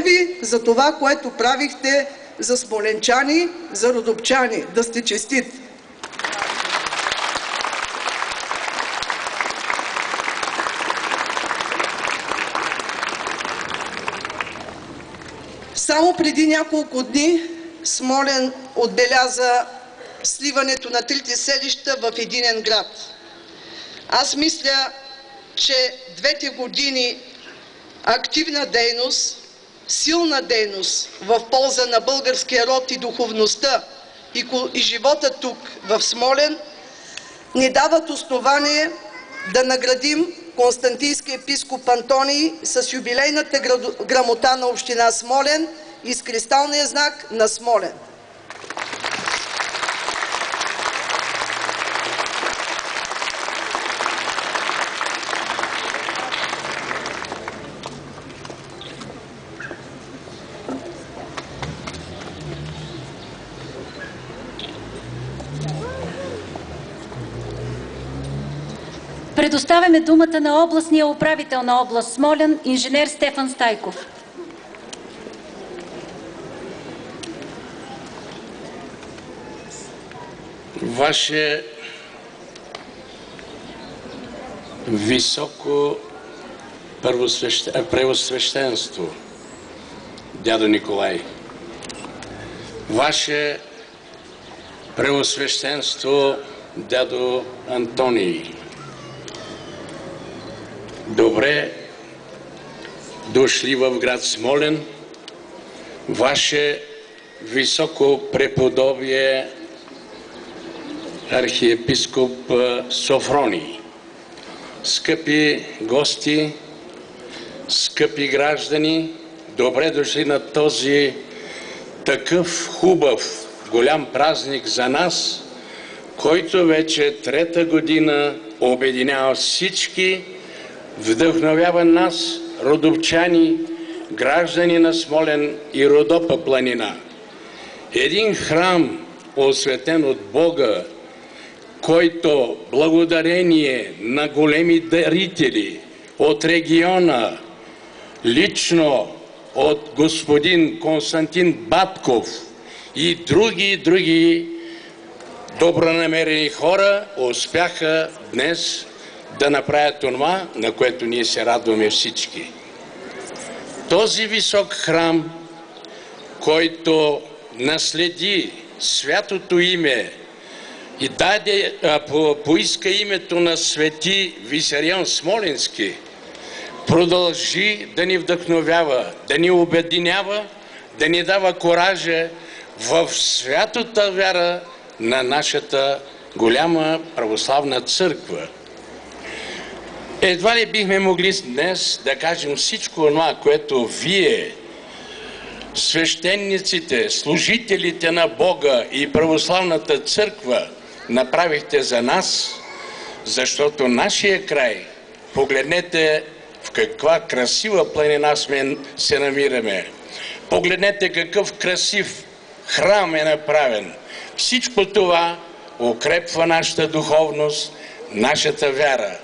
ви за това, което правихте за смоленчани, за родопчани. Да сте честит! Само преди няколко дни Смолян отбеляза сливането на трите селища в единен град. Аз мисля, че 2 години активна дейност, силна дейност в полза на българския род и духовността и живота тук в Смолян ни дават основание да наградим Константинския епископ Антоний с юбилейната грамота на община Смолян и с кристалния знак на Смолян. Предоставяме думата на областния управител на област Смолян, инженер Стефан Стайков. Ваше високо превосвещенство, дядо Николай, Ваше превосвещенство, дядо Антоний, добре дошли в град Смолян, Ваше високо преподобие архиепископ Софроний, скъпи гости, скъпи граждани, добре дошли на този такъв хубав, голям празник за нас, който вече 3-та година обединява всички, вдъхновява нас, родопчани, граждани на Смолян и Родопа планина. Един храм, осветен от Бога, който благодарение на големи дарители от региона, лично от господин Константин Батков и други добронамерени хора, успяха днес да направят това, на което ние се радваме всички. Този висок храм, който наследи святото име и поиска името на свети Висарион Смолински, продължи да ни вдъхновява, да ни обединява, да ни дава коража в святата вяра на нашата голяма православна църква. Едва ли бихме могли днес да кажем всичко това, което вие, свещениците, служителите на Бога и православната църква, направихте за нас, защото нашия край, погледнете в каква красива планина се намираме. Погледнете какъв красив храм е направен. Всичко това укрепва нашата духовност, нашата вяра.